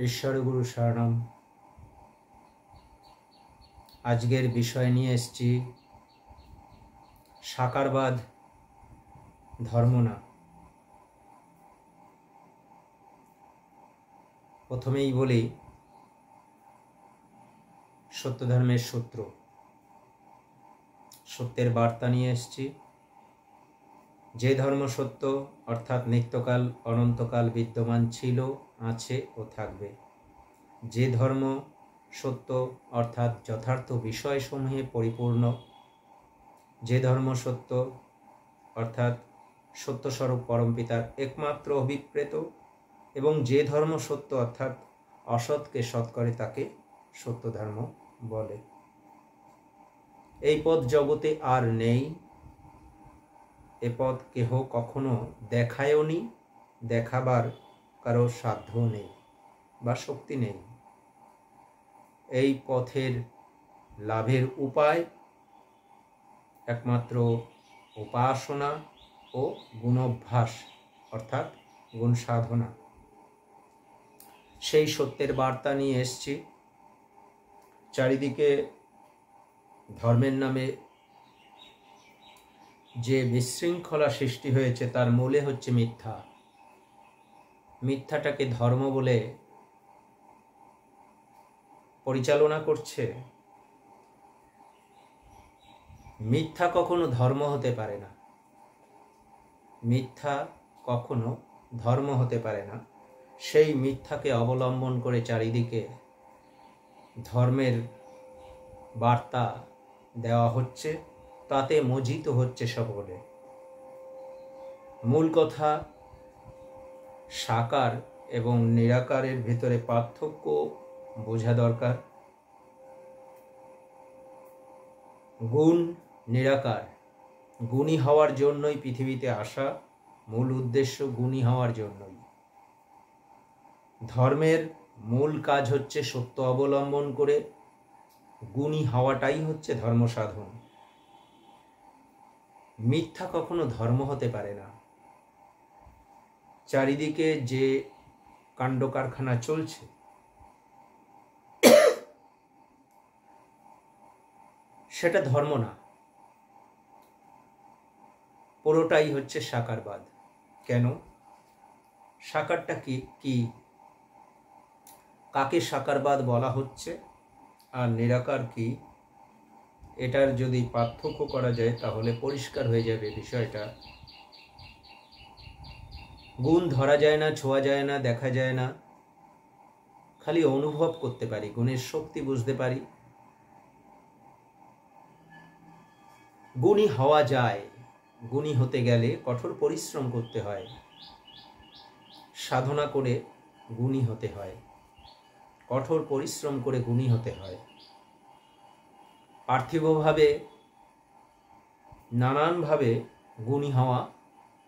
ঈশ্বর গুরু শরণম। আজকের বিষয় নিয়ে এসেছি সাকারবাদ ধর্ম না। প্রথমেই বলি সত্য ধর্মের সূত্র, সত্যের বার্তা নিয়ে এসেছি। যে ধর্ম সত্য অর্থাৎ নিত্যকাল অনন্তকাল বিদ্যমান ছিল, আছে ও থাকবে। যে ধর্ম সত্য অর্থাৎ যথার্থ বিষয়সমূহে পরিপূর্ণ। যে ধর্ম সত্য অর্থাৎ সত্যস্বরূপ পরমপিতার একমাত্র অভিপ্রেত, এবং যে ধর্ম সত্য অর্থাৎ অসৎকে সৎ করে তাকে সত্য ধর্ম বলে। এই পথ জগতে আর নেই। এ পথ কেহ কখনো দেখায়ওনি, দেখাবার কারো সাধ্য নেই বা শক্তি নেই। এই পথের লাভের উপায় একমাত্র উপাসনা ও গুণাভ্যাস অর্থাৎ গুণ সাধনা। সেই সত্যের বার্তা নিয়ে এসেছি। চারিদিকে ধর্মের নামে যে বিশৃঙ্খলা সৃষ্টি হয়েছে তার মূলে হচ্ছে মিথ্যা। মিথ্যাটাকে ধর্ম বলে পরিচালনা করছে। মিথ্যা কখনো ধর্ম হতে পারে না। মিথ্যা কখনো ধর্ম হতে পারে না। সেই মিথ্যাকে অবলম্বন করে চারিদিকে ধর্মের বার্তা দেওয়া হচ্ছে, তাতে মজিত হচ্ছে সকলে। মূল কথা, সাকার এবং নিরাকারের ভিতরে পার্থক্য বোঝা দরকার। গুণ নিরাকার, গুণী হওয়ার জন্যই পৃথিবীতে আসা। মূল উদ্দেশ্য গুণী হওয়ার জন্যই। ধর্মের মূল কাজ হচ্ছে সত্য অবলম্বন করে গুণী হওয়াটাই হচ্ছে ধর্ম সাধন। মিথ্যা কখনো ধর্ম হতে পারে না। চারিদিকে যে কাণ্ড কারখানা চলছে, সেটা ধর্ম না, পুরোটাই হচ্ছে সাকারবাদ। কেন? সাকারটা কি, কাকে সাকারবাদ বলা হচ্ছে আর নিরাকার কি, এটার যদি পার্থক্য করা যায় তাহলে পরিষ্কার হয়ে যাবে বিষয়টা। গুণ ধরা যায় না, ছোঁয়া যায় না, দেখা যায় না, খালি অনুভব করতে পারি, গুণের শক্তি বুঝতে পারি। গুণী হওয়া যায়। গুণী হতে গেলে কঠোর পরিশ্রম করতে হয়, সাধনা করে গুণী হতে হয়, কঠোর পরিশ্রম করে গুণী হতে হয়। পার্থিবভাবে নানানভাবে গুণী হওয়া,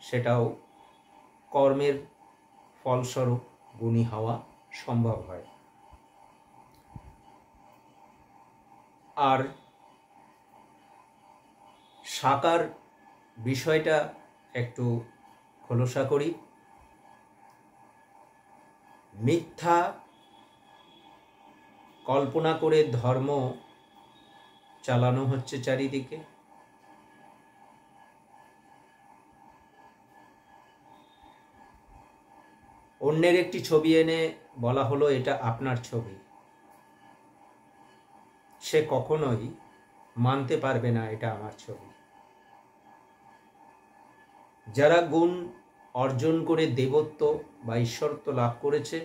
সেটাও কর্মের ফলস্বরূপ গুণী হওয়া সম্ভব হয়। আর সাকার বিষয়টা একটু খোলসা করি। মিথ্যা কল্পনা করে ধর্ম চালানো হচ্ছে চারিদিকে। অন্যের একটি ছবি এনে বলা হলো এটা আপনার ছবি। সে কখনোই মানতে পারবে না এটা আমার ছবি। যারা গুণ অর্জন করে দেবত্ব বা ঈশ্বরত্ব লাভ করেছে,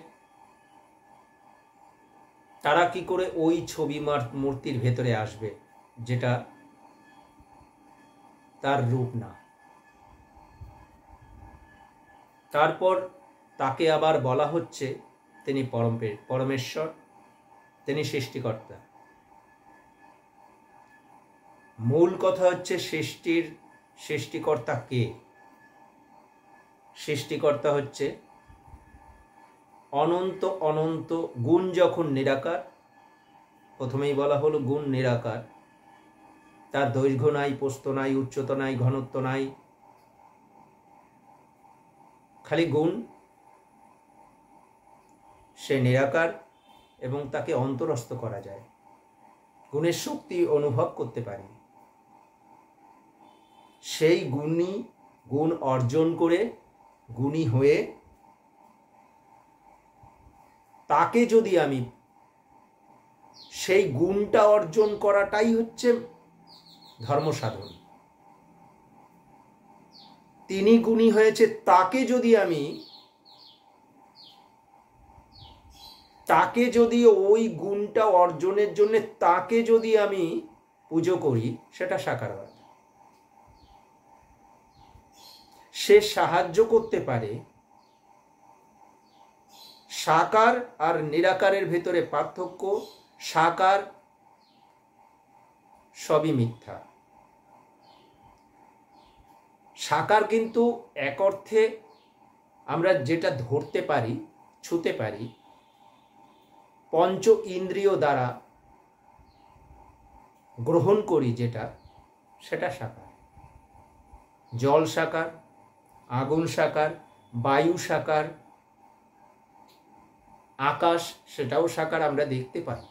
তারা কি করে ওই ছবি মূর্তির ভেতরে আসবে যেটা তার রূপ না? তারপর তাকে আবার বলা হচ্ছে তিনি পরমেশ্বর, তিনি সৃষ্টিকর্তা। মূল কথা হচ্ছে সৃষ্টিকর্তা কে? সৃষ্টিকর্তা হচ্ছে অনন্ত অনন্ত। গুণ যখন নিরাকার, প্রথমেই বলা হলো গুণ নিরাকার, তার দৈর্ঘ্য নাই, প্রস্থ নাই, উচ্চতা নাই, ঘনত্ব নাই, খালি গুণ। সে নিরাকার এবং তাকে অন্তরস্থ করা যায়, গুণের শক্তি অনুভব করতে পারি। সেই গুণ অর্জন করে গুণী হয়ে তাকে যদি আমি সেই গুণটা অর্জন করাটাই হচ্ছে ধর্ম সাধন। তিনি গুণী হয়েছে, তাকে যদি ওই গুণটা অর্জনের জন্য তাকে যদি আমি পুজো করি, সেটা সাকারবাদ। সে সাহায্য করতে পারে। সাকার আর নিরাকারের ভেতরে পার্থক্য, সাকার সবই মিথ্যা। সাকার কিন্তু এক অর্থে আমরা যেটা ধরতে পারি, ছুঁতে পারি, পঞ্চ ইন্দ্রিয় দ্বারা গ্রহণ করি যেটা, সেটা সাকার। জল সাকার, আগুন সাকার, বায়ু সাকার, আকাশ সেটাও সাকার, আমরা দেখতে পাই।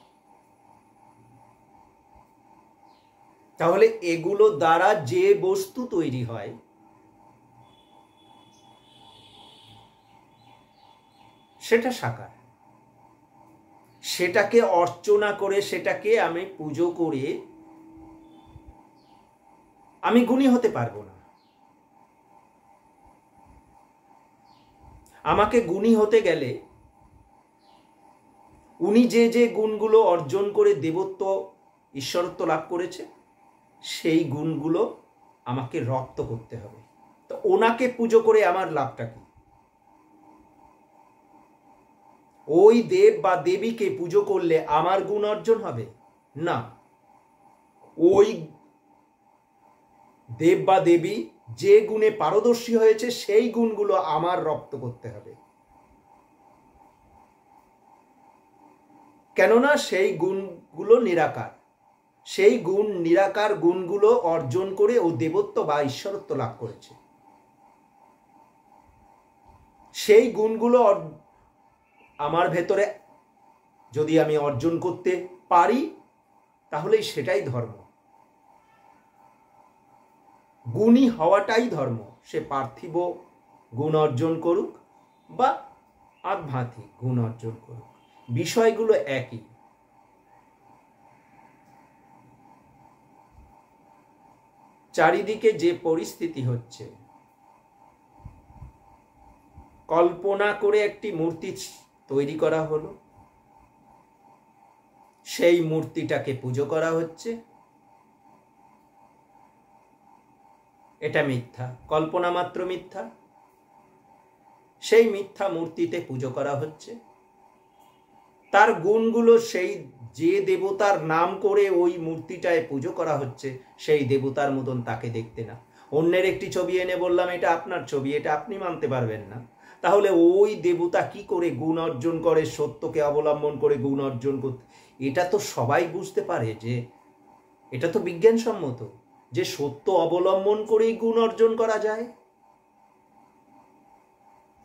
তাহলে এগুলো দ্বারা যে বস্তু তৈরি হয় সেটা সাকার। সেটাকে অর্চনা করে, সেটাকে আমি পুজো করে আমি গুণী হতে পারবো না। আমাকে গুণী হতে গেলে উনি যে যে গুণগুলো অর্জন করে দেবত্ব, ঈশ্বরত্ব লাভ করেছে, সেই গুণগুলো আমাকে রপ্ত করতে হবে। তো ওনাকে পুজো করে আমার লাভটা কি? ওই দেব বা দেবীকে পুজো করলে আমার গুণ অর্জন হবে না। ওই দেব বা দেবী যে গুণে পারদর্শী হয়েছে, সেই গুণগুলো আমার রপ্ত করতে হবে। কেননা সেই গুণগুলো নিরাকার। সেই গুণ নিরাকার গুণগুলো অর্জন করে ও দেবত্ব বা ঈশ্বরত্ব লাভ করেছে। সেই গুণগুলো আমার ভেতরে যদি আমি অর্জন করতে পারি, তাহলেই সেটাই ধর্ম। গুণী হওয়াটাই ধর্ম। সে পার্থিব গুণ অর্জন করুক বা আধ্যাত্মিক গুণ অর্জন করুক, বিষয়গুলো একই। চারিদিকে যে পরিস্থিতি হচ্ছে, কল্পনা করে একটি মূর্তি তৈরি করা হলো, সেই মূর্তিটাকে পুজো করা হচ্ছে, এটা মিথ্যা। কল্পনা মাত্র মিথ্যা। সেই মিথ্যা মূর্তিতে পুজো করা হচ্ছে, তার গুণগুলো সেই যে দেবতার নাম করে ওই মূর্তিটায় পুজো করা হচ্ছে, সেই দেবতার মতন তাকে দেখতে না। অন্যের একটি ছবি এনে বললাম এটা আপনার ছবি, এটা আপনি মানতে পারবেন না। তাহলে ওই দেবতা কি করে গুণ অর্জন করে, সত্যকে অবলম্বন করে গুণ অর্জন করতে? এটা তো সবাই বুঝতে পারে যে এটা তো বিজ্ঞানসম্মত যে সত্য অবলম্বন করেই গুণ অর্জন করা যায়।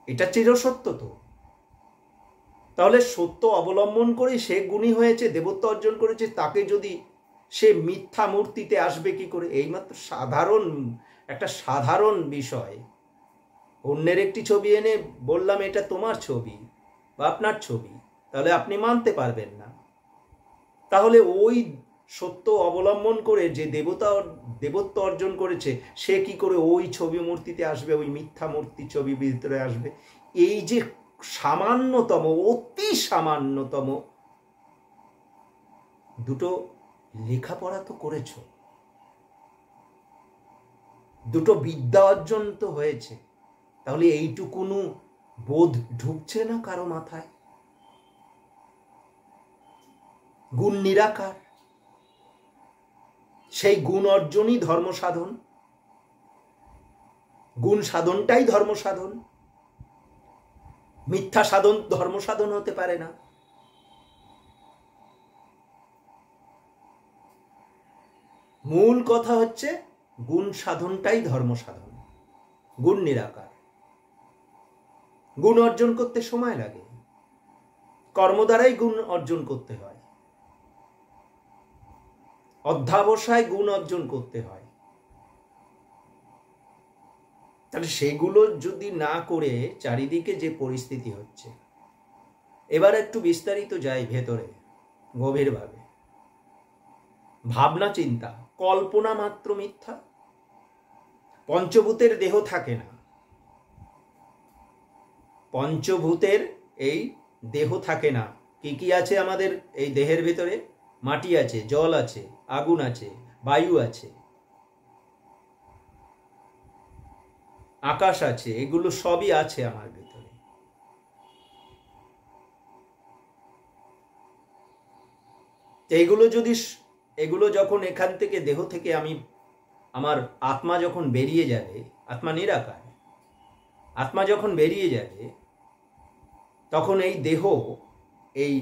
এটা চিরসত্য। তো তাহলে সত্য অবলম্বন করে সে গুণী হয়েছে, দেবত্ব অর্জন করেছে, তাকে যদি সে মিথ্যা মূর্তিতে আসবে কি করে? এইমাত্র একটা সাধারণ বিষয়। অন্যের একটি ছবি এনে বললাম এটা তোমার ছবি বা আপনার ছবি, তাহলে আপনি মানতে পারবেন না। তাহলে ওই সত্য অবলম্বন করে যে দেবত্ব অর্জন করেছে, সে কি করে ওই ছবি মূর্তিতে আসবে, ওই মিথ্যা মূর্তি ছবি ভিতরে আসবে? এই যে সামান্যতম, অতি সামান্যতম দুটো লেখাপড়া তো করেছ, দুটো বিদ্যা অর্জন তো হয়েছে, তাহলে এইটুকুনো বোধ ঢুকছে না কারো মাথায়? গুণ নিরাকার, সেই গুণ অর্জনই ধর্ম সাধন। গুণ সাধনটাই ধর্ম সাধন। মিথ্যা সাধন ধর্ম সাধন হতে পারে না। মূল কথা হচ্ছে গুণ সাধনটাই ধর্ম সাধন। গুণ নিরাকার। গুণ অর্জন করতে সময় লাগে। কর্ম দ্বারাই গুণ অর্জন করতে হয়, অধ্যাবসায় গুণ অর্জন করতে হয়। তাহলে সেগুলো যদি না করে চারিদিকে যে পরিস্থিতি হচ্ছে, এবার একটু বিস্তারিত যাই ভেতরে গভীরভাবে। ভাবনা চিন্তা কল্পনা মাত্র মিথ্যা। পঞ্চভূতের দেহ থাকে না, পঞ্চভূতের এই দেহ থাকে না। কি কি আছে আমাদের এই দেহের ভেতরে? মাটি আছে, জল আছে, আগুন আছে, বায়ু আছে, আকাশ আছে, এগুলো সবই আছে আমার ভেতরে। এগুলো যখন এখান থেকে দেহ থেকে আমার আত্মা যখন বেরিয়ে যাবে, আত্মা নিরাকার, আত্মা যখন বেরিয়ে যাবে তখন এই দেহ এই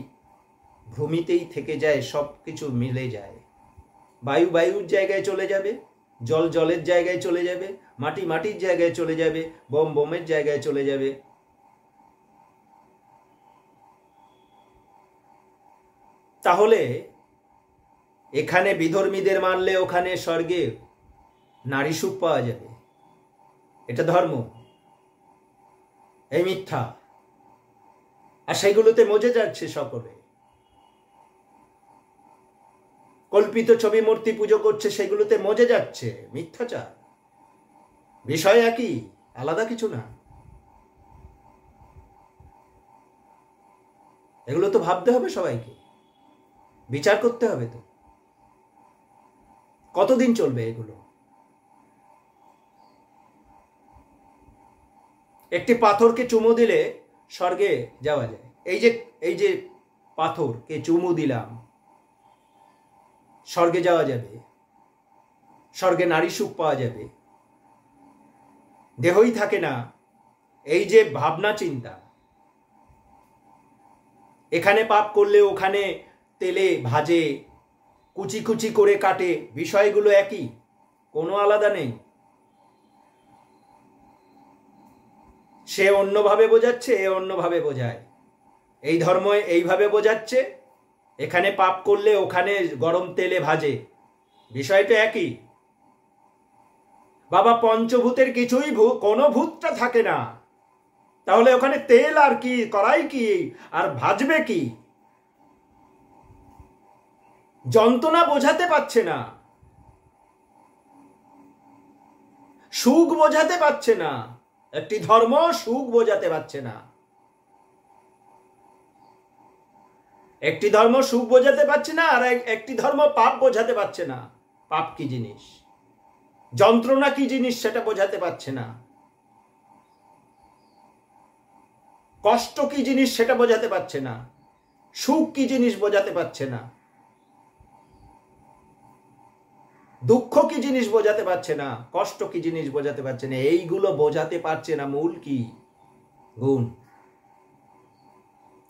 ভূমিতেই থেকে যায়, সব কিছু মিলে যায়। বায়ু বায়ুর জায়গায় চলে যাবে, জল জলের জায়গায় চলে যাবে, মাটি মাটির জায়গায় চলে যাবে, বোম বোমের জায়গায় চলে যাবে। তাহলে এখানে বিধর্মীদের মানলে ওখানে স্বর্গে নারী সুখ পাওয়া যাবে, এটা ধর্ম? এই মিথ্যা। আর সেইগুলোতে মজে যাচ্ছে সকলে, কল্পিত ছবি মূর্তি পুজো করছে, সেগুলোতে মজে যাচ্ছে। মিথ্যাচার, বিষয় একই, আলাদা কিছু না। এগুলো তো ভাবতে হবে, সবাইকে বিচার করতে হবে। তো কতদিন চলবে এগুলো? একটি পাথরকে চুমু দিলে স্বর্গে যাওয়া যায়। এই যে পাথরকে চুমু দিলাম, স্বর্গে যাওয়া যাবে, স্বর্গে নারী সুখ পাওয়া যাবে, দেহই থাকে না। এই যে ভাবনা চিন্তা, এখানে পাপ করলে ওখানে তেলে ভাজে, কুচি কুচি করে কাটে, বিষয়গুলো একই, কোনো আলাদা নেই। সে অন্যভাবে বোঝাচ্ছে, এ অন্যভাবে বোঝায়। এই ধর্ম এইভাবে বোঝাচ্ছে, এখানে পাপ করলে ওখানে গরম তেলে ভাজে, বিষয়টা একই। বাবা পঞ্চভূতের কিছুই কোনো ভূতটা থাকে না, তাহলে ওখানে তেল আর কি, কড়াই কি, আর ভাজবে কি? যন্ত্রণা বোঝাতে পারছে না, সুখ বোঝাতে পারছে না। একটি ধর্ম সুখ বোঝাতে পারছে না, একটি ধর্ম সুখ বোঝাতে পারছে না, আর একটি ধর্ম পাপ বোঝাতে পারছে না। পাপ কি জিনিস, যন্ত্রণা কি জিনিস সেটা বোঝাতে পারছে না, কষ্ট কি জিনিস সেটা বোঝাতে পারছে না, সুখ কি জিনিস বোঝাতে পারছে না, দুঃখ কি জিনিস বোঝাতে পারছে না, কষ্ট কি জিনিস বোঝাতে পারছে না। এইগুলো বোঝাতে পারছে না। মূল কি? গুণ।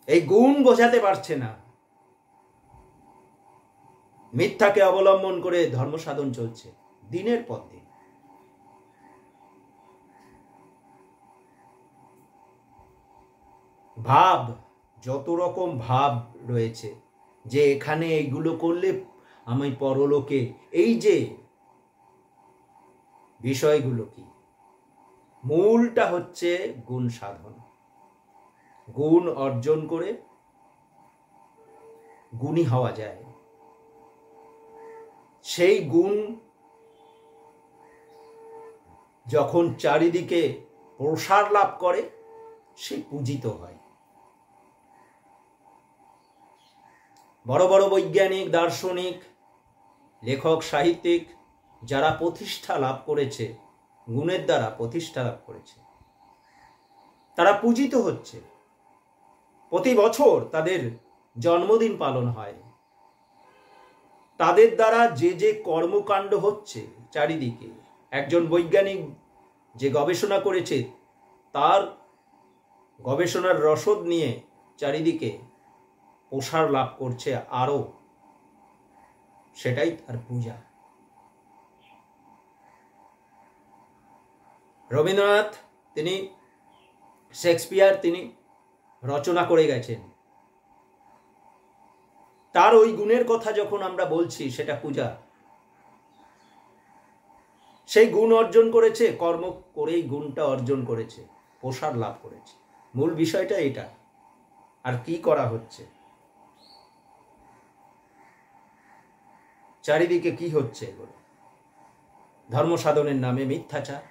এই গুণ বোঝাতে পারছে না। মিথ্যাকে অবলম্বন করে ধর্ম সাধন চলছে দিনের পর দিন। ভাব, যত রকম ভাব রয়েছে যে এখানে এইগুলো করলে আমি পরলোকে, এই যে বিষয়গুলো কি, মূলটা হচ্ছে গুণ সাধন। গুণ অর্জন করে গুণী হওয়া যায়। সেই গুণ যখন চারিদিকে প্রসার লাভ করে, সে পূজিত হয়। বড় বড় বৈজ্ঞানিক, দার্শনিক, লেখক, সাহিত্যিক যারা প্রতিষ্ঠা লাভ করেছে, গুণের দ্বারা প্রতিষ্ঠা লাভ করেছে, তারা পূজিত হচ্ছে। প্রতি বছর তাদের জন্মদিন পালন হয়। তাদের দ্বারা যে যে কর্মকাণ্ড হচ্ছে চারিদিকে, একজন বৈজ্ঞানিক যে গবেষণা করেছে, তার গবেষণার রসদ নিয়ে চারিদিকে প্রসার লাভ করছে আরো, সেটাই তার পূজা। রবীন্দ্রনাথ, তিনি শেক্সপিয়ার, তিনি রচনা করে গেছেন তার ওই গুণের কথা যখন আমরা বলছি সেটা পূজা। সেই গুণ অর্জন করেছে, কর্ম করেই গুণটা অর্জন করেছে, প্রসার লাভ করেছে। মূল বিষয়টা এটা। আর কি করা হচ্ছে, চারিদিকে কি হচ্ছে? এগুলো ধর্ম সাধনের নামে মিথ্যাচার।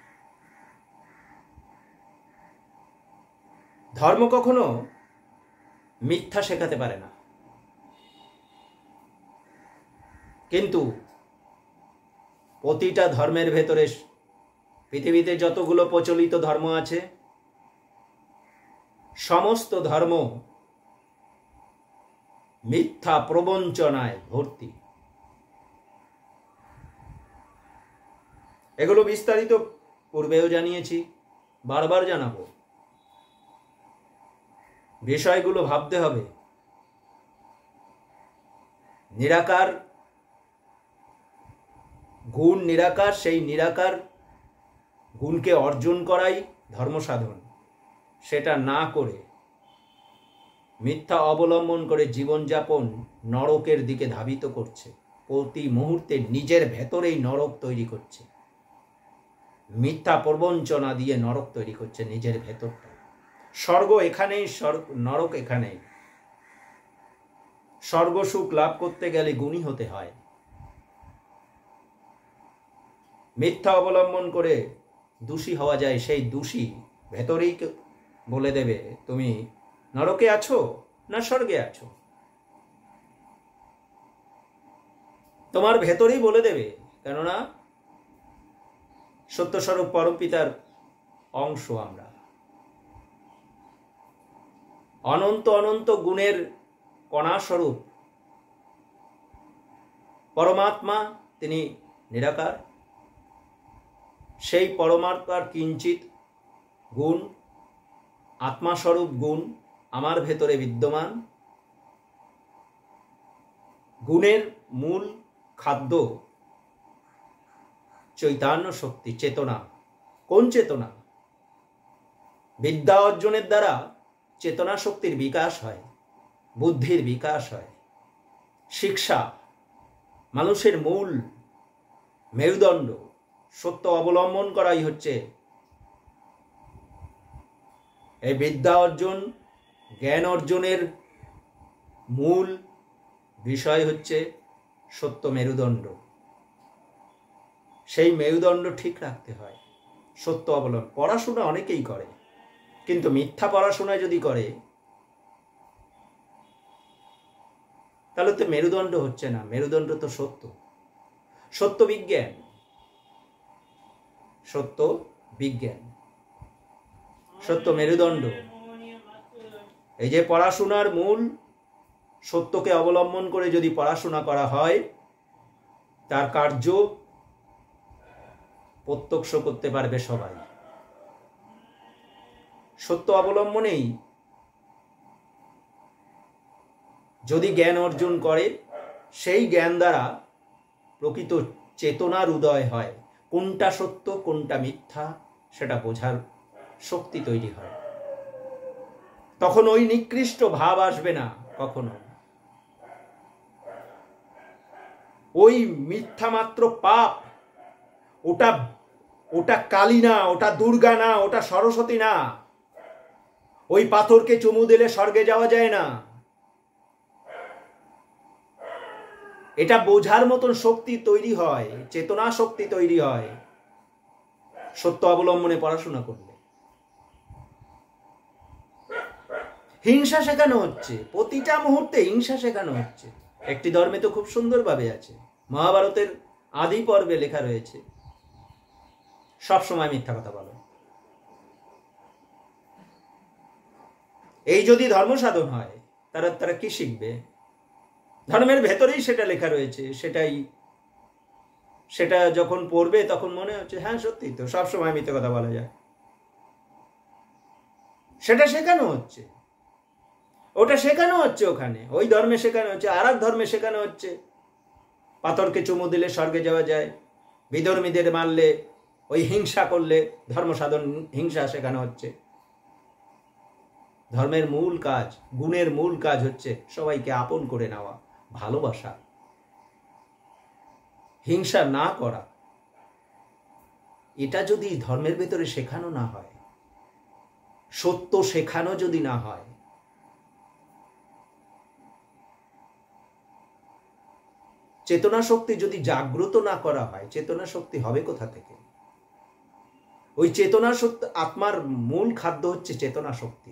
ধর্ম কখনো মিথ্যা শেখাতে পারে না, কিন্তু প্রতিটা ধর্মের ভেতরে, পৃথিবীতে যতগুলো প্রচলিত ধর্ম আছে, সমস্ত ধর্ম মিথ্যা প্রবঞ্চনায় ভর্তি। এগুলো বিস্তারিত পূর্বেও জানিয়েছি, বারবার জানাবো। বিষয়গুলো ভাবতে হবে। নিরাকার গুণ নিরাকার, সেই নিরাকার গুণকে অর্জন করাই ধর্ম সাধন। সেটা না করে মিথ্যা অবলম্বন করে জীবনযাপন নরকের দিকে ধাবিত করছে। প্রতি মুহূর্তে নিজের ভেতরেই নরক তৈরি করছে, মিথ্যা প্রবঞ্চনা দিয়ে নরক তৈরি করছে নিজের ভেতরটা। স্বর্গ এখানেই, নরক এখানেই। স্বর্গ সুখ লাভ করতে গেলে গুণী হতে হয়। মিথ্যা অবলম্বন করে দোষী হওয়া যায়, সেই দোষী ভেতরেই বলে দেবে তুমি নরকে আছো না স্বর্গে আছো। তোমার ভেতরেই বলে দেবে, কেননা সত্যস্বরূপ পরমপিতার অংশ আমরা। অনন্ত অনন্ত গুণের কণাস্বরূপ পরমাত্মা, তিনি নিরাকার। সেই পরমাত্মার কিঞ্চিত গুণ, আত্মাস্বরূপ গুণ আমার ভেতরে বিদ্যমান। গুণের মূল খাদ্য চৈতন্য শক্তি, চেতনা। কোন চেতনা? বিদ্যা অর্জনের দ্বারা চেতনা শক্তির বিকাশ হয়, বুদ্ধির বিকাশ হয়। শিক্ষা মানুষের মূল মেরুদণ্ড। সত্য অবলম্বন করাই হচ্ছে এই বিদ্যা অর্জন, জ্ঞান অর্জনের মূল বিষয় হচ্ছে সত্য মেরুদণ্ড। সেই মেরুদণ্ড ঠিক রাখতে হয়, সত্য অবলম্বন। পড়াশোনা অনেকেই করে, কিন্তু মিথ্যা পড়াশোনা যদি করে তাহলে তো মেরুদণ্ড হচ্ছে না। মেরুদণ্ড তো সত্য, সত্য বিজ্ঞান, সত্য বিজ্ঞান, সত্য মেরুদণ্ড। এই যে পড়াশোনার মূল, সত্যকে অবলম্বন করে যদি পড়াশোনা করা হয়, তার কার্য প্রত্যক্ষ করতে পারবে সবাই। সত্য অবলম্বনেই যদি জ্ঞান অর্জন করে, সেই জ্ঞান দ্বারা প্রকৃত চেতনার উদয় হয়। কোনটা সত্য কোনটা মিথ্যা সেটা বোঝার শক্তি তৈরি হয়। তখন ওই নিকৃষ্ট ভাব আসবে না কখনো। ওই মিথ্যা মাত্র পাপ, ওটা কালী না, ওটা দুর্গা না, ওটা সরস্বতী না। ওই পাথরকে চুমু দিলে স্বর্গে যাওয়া যায় না। এটা বোঝার মতন শক্তি তৈরি হয়, চেতনা শক্তি তৈরি হয় সত্য অবলম্বনে পড়াশোনা করলে। হিংসা শেখানো হচ্ছে, প্রতিটা মুহূর্তে হিংসা শেখানো হচ্ছে। একটি ধর্মে তো খুব সুন্দরভাবে আছে, মহাভারতের আদি পর্বে লেখা রয়েছে, সবসময় মিথ্যা কথা বলো। এই যদি ধর্ম সাধন হয়, তারা কি শিখবে? ধর্মের ভেতরেই সেটা লেখা রয়েছে। সেটা যখন পড়বে তখন মনে হচ্ছে হ্যাঁ সত্যি তো, সবসময় মিথ্যা কথা বলা যায়। সেটা শেখানো হচ্ছে, ওটা শেখানো হচ্ছে ওখানে, ওই ধর্মে শেখানো হচ্ছে। আর এক ধর্মে শেখানো হচ্ছে পাথরকে চুমু দিলে স্বর্গে যাওয়া যায়, বিধর্মীদের মারলে, ওই হিংসা করলে ধর্ম সাধন, হিংসা শেখানো হচ্ছে। ধর্মের মূল কাজ, গুণের মূল কাজ হচ্ছে সবাইকে আপন করে নেওয়া, ভালোবাসা, হিংসা না করা, এটা যদি ধর্মের ভেতরে শেখানো না হয়, সত্য শেখানো যদি না হয়, চেতনা শক্তি যদি জাগ্রত না করা হয়, চেতনা শক্তি হবে কোথা থেকে? ওই চেতনা শক্তি, আত্মার মূল খাদ্য হচ্ছে চেতনা শক্তি।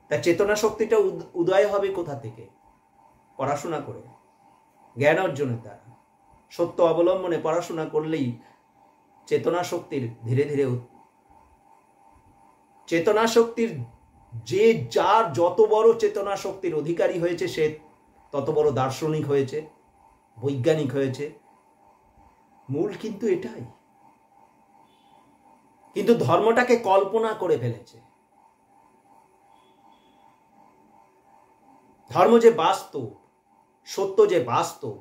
তা চেতনা শক্তিটা উদয় হবে কোথা থেকে? পড়াশোনা করে, জ্ঞান অর্জনের দ্বারা, সত্য অবলম্বনে পড়াশোনা করলেই চেতনা শক্তির ধীরে ধীরে, চেতনা শক্তির যে যার যত বড় চেতনা শক্তির অধিকারী হয়েছে সে তত বড় দার্শনিক হয়েছে, বৈজ্ঞানিক হয়েছে। মূল কিন্তু এটাই। কিন্তু ধর্মটাকে কল্পনা করে ফেলেছে। ধর্ম যে বাস্তব, সত্য যে বাস্তব,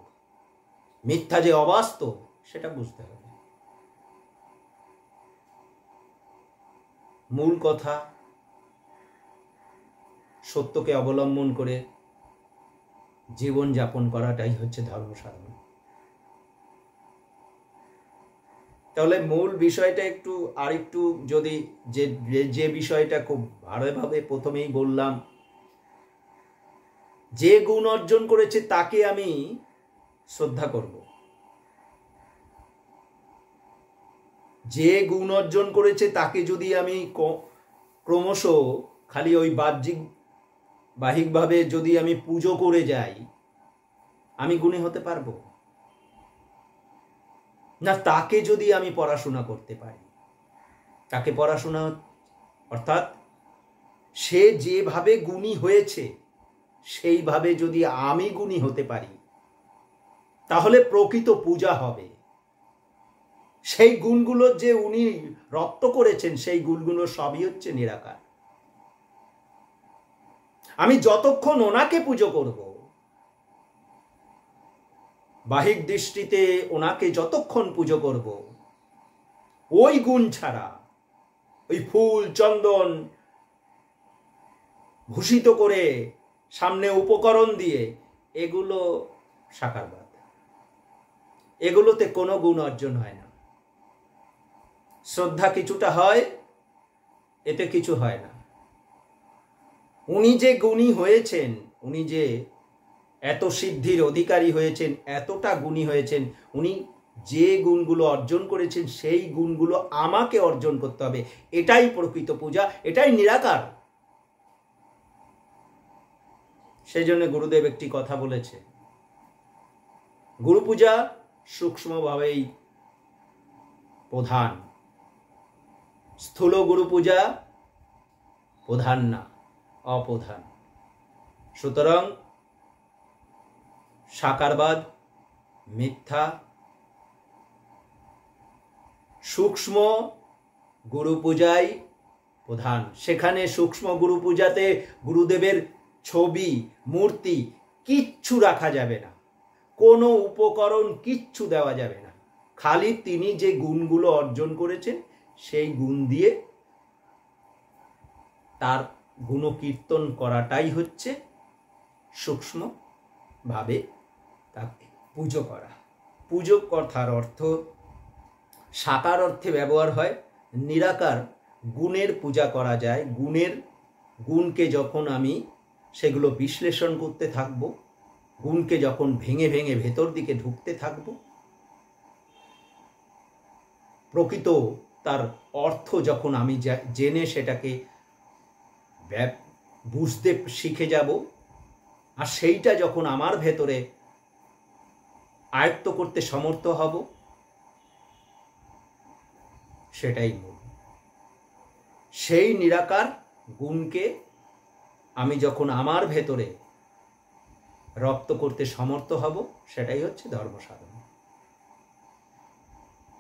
মিথ্যা যে অবাস্তব, সেটা বুঝতে হবে। মূল কথা, সত্যকে অবলম্বন করে জীবন যাপন করাটাই হচ্ছে ধর্ম সাধন। তাহলে মূল বিষয়টা একটু আরেকটু যদি যে বিষয়টা খুব ভালোভাবে প্রথমেই বললাম, যে গুণ অর্জন করেছে তাকে আমি শ্রদ্ধা করব, যে গুণ অর্জন করেছে তাকে যদি আমি ক্রমশ খালি ওই বাহ্যিকভাবে যদি আমি পুজো করে যাই, আমি গুণী হতে পারবো না। তাকে যদি আমি পড়াশোনা করতে পারি, তাকে পড়াশোনা অর্থাৎ সে যেভাবে গুণী হয়েছে সেইভাবে যদি আমি গুণী হতে পারি, তাহলে প্রকৃত পূজা হবে। সেই গুণগুলো যে উনি রপ্ত করেছেন, সেই গুণগুলো সবই হচ্ছে নিরাকার। আমি যতক্ষণ ওনাকে পুজো করব, বাহ্যিক দৃষ্টিতে ওনাকে যতক্ষণ পুজো করব, ওই গুণ ছাড়া, ওই ফুল চন্দন ভূষিত করে সামনে উপকরণ দিয়ে, এগুলো সাকারবাদ, এগুলোতে কোনো গুণ অর্জন হয় না। শ্রদ্ধা কিছুটা হয়, এতে কিছু হয় না। উনি যে গুণী হয়েছেন, উনি যে এত সিদ্ধির অধিকারী হয়েছেন, এতটা গুণী হয়েছেন, উনি যে গুণগুলো অর্জন করেছেন সেই গুণগুলো আমাকে অর্জন করতে হবে। এটাই প্রকৃত পূজা, এটাই নিরাকার। সেই জন্য গুরুদেব একটি কথা বলেছে, গুরু পূজা সূক্ষ্মভাবেই প্রধান, স্থূল গুরু পূজা প্রধান না, অপ্রধান। সুতরাং সাকারবাদ মিথ্যা, সূক্ষ্ম গুরু পূজাই প্রধান। সেখানে সূক্ষ্ম গুরু পূজাতে গুরুদেবের ছবি, মূর্তি কিচ্ছু রাখা যাবে না, কোনো উপকরণ কিচ্ছু দেওয়া যাবে না। খালি তিনি যে গুণগুলো অর্জন করেছেন সেই গুণ দিয়ে তার গুণকীর্তন করাটাই হচ্ছে সূক্ষ্মভাবে তাকে পুজো করা। পুজো কথার অর্থ সাকার অর্থে ব্যবহার হয়, নিরাকার গুণের পূজা করা যায়। গুণকে যখন আমি সেগুলো বিশ্লেষণ করতে থাকব, গুণকে যখন ভেঙে ভেঙে ভেতর দিকে ঢুকতে থাকব, প্রকৃত তার অর্থ যখন আমি জেনে সেটাকে বুঝতে শিখে যাব, আর সেইটা যখন আমার ভেতরে আয়ত্ত করতে সমর্থ হব, সেটাই মূল। সেই নিরাকার গুণকে আমি যখন আমার ভেতরে রপ্ত করতে সমর্থ হব, সেটাই হচ্ছে ধর্ম সাধন।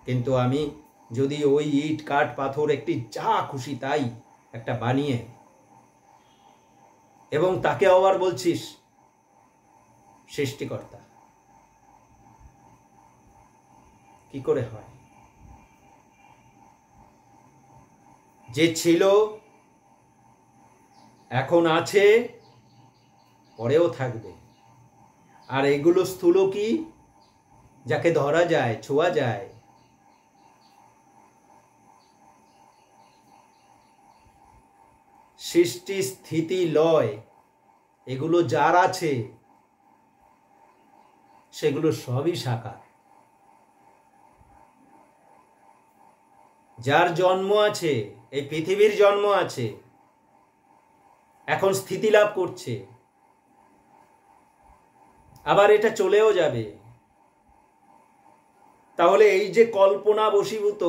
কিন্তু আমি যদি ওই ইট কাঠ পাথর একটি যা খুশি তাই একটা বানিয়ে, এবং তাকে আবার বলছিস সৃষ্টিকর্তা, কি করে হয়? যে ছিল, এখন আছে, পরেও থাকবে, আর এগুলো স্থূল কি, যাকে ধরা যায়, ছোঁয়া যায়। সৃষ্টি স্থিতি লয় এগুলো যার আছে সেগুলো সবই সাকার। যার জন্ম আছে, এই পৃথিবীর জন্ম আছে, এখন স্থিতি লাভ করছে, আবার এটা চলেও যাবে। তাহলে এই যে কল্পনা বশীভূত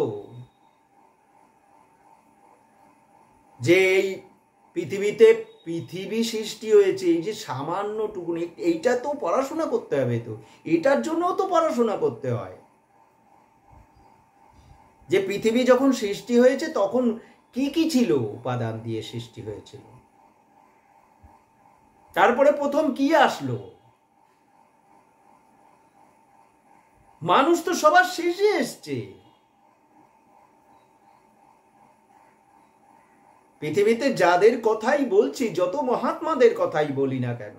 যে এই পৃথিবীতে পৃথিবী সৃষ্টি হয়েছে, এই যে সামান্য টুকুনি, এইটা তো পড়াশোনা করতে হবে, তো এটার জন্যও তো পড়াশোনা করতে হয়। যে পৃথিবী যখন সৃষ্টি হয়েছে তখন কি কি ছিল, উপাদান দিয়ে সৃষ্টি হয়েছিল, তারপরে প্রথম কি আসলো। মানুষ তো সবার শেষে এসছে। পৃথিবীতে যাদের কথাই বলছি, যত মহাত্মাদের কথাই বলি না কেন,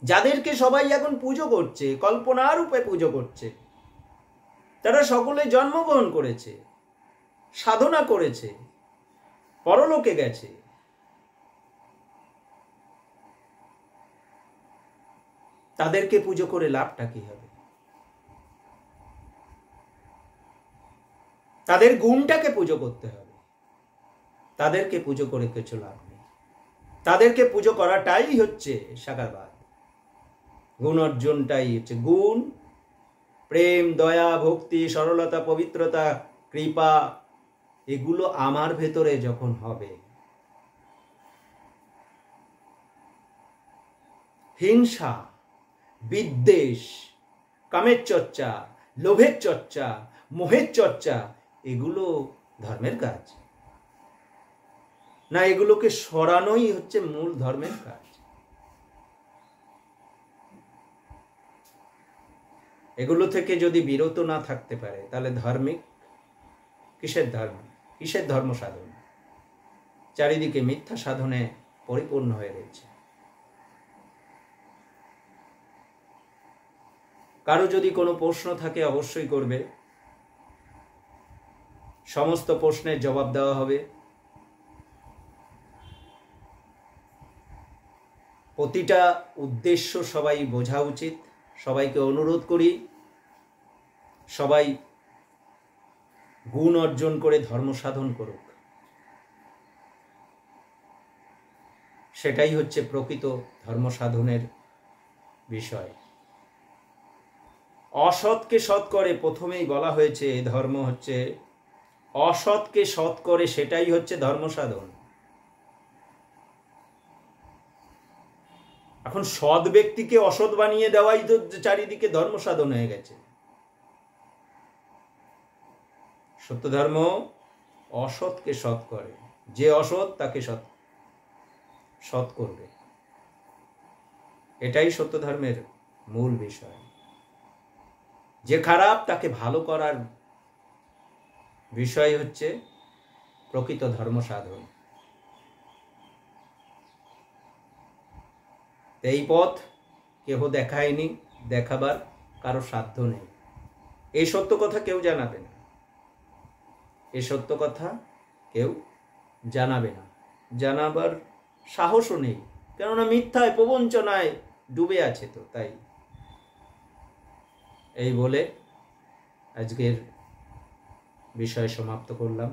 যাদেরকে সবাই এখন পুজো করছে, কল্পনা রূপে পুজো করছে, তারা সকলে জন্মগ্রহণ করেছে, সাধনা করেছে, পরলোকে গেছে। তাদেরকে পুজো করে লাভটা কি হবে? তাদের গুণটাকে পুজো করতে হবে, তাদেরকে পুজো করে কিছু লাভ নেই। তাদেরকে পুজো করাটাই হচ্ছে সাকারবাদ। গুণ অর্জনটাই হচ্ছে গুণ, প্রেম, দয়া, ভক্তি, সরলতা, পবিত্রতা, কৃপা, এগুলো আমার ভেতরে যখন হবে, হিংসা, বিদ্বেষ, কামের চর্চা, লোভের চর্চা, মোহের চর্চা, এগুলো ধর্মের কাজ না। এগুলোকে সরানোই হচ্ছে মূল ধর্মের কাজ। এগুলো থেকে যদি বিরত না থাকতে পারে, তাহলে ধার্মিক কিসের ধর্ম, কিসের ধর্ম সাধন? চারিদিকে মিথ্যা সাধনে পরিপূর্ণ হয়ে রয়েছে। কারো যদি কোনো প্রশ্ন থাকে অবশ্যই করবে, সমস্ত প্রশ্নের জবাব দেওয়া হবে। প্রতিটা উদ্দেশ্য সবাই বোঝা উচিত। সবাইকে অনুরোধ করি, সবাই গুণ অর্জন করে ধর্ম সাধন করুক। সেটাই হচ্ছে প্রকৃত ধর্ম সাধনের বিষয়। অসৎকে সৎ করে, প্রথমেই বলা হয়েছে ধর্ম হচ্ছে অসৎকে সৎ করে, সেটাই হচ্ছে ধর্ম সাধন। এখন সৎ ব্যক্তিকে অসৎ বানিয়ে দেওয়াই তো চারিদিকে ধর্ম সাধন হয়ে গেছে। সত্য ধর্ম অসৎকে সৎ করে, যে অসৎ তাকে সৎ করবে, এটাই সত্য ধর্মের মূল বিষয়। যে খারাপ তাকে ভালো করার বিষয় হচ্ছে প্রকৃত ধর্ম সাধন। এই পথ কেহ দেখায়নি, দেখাবার কারো সাধ্য নেই। এই সত্য কথা কেউ জানাবে না, এই সত্য কথা কেউ জানাবে না, জানাবার সাহসও নেই, কেননা মিথ্যায় প্রবঞ্চনায় ডুবে আছে তো। তাই এই বলে আজকের বিষয় সমাপ্ত করলাম।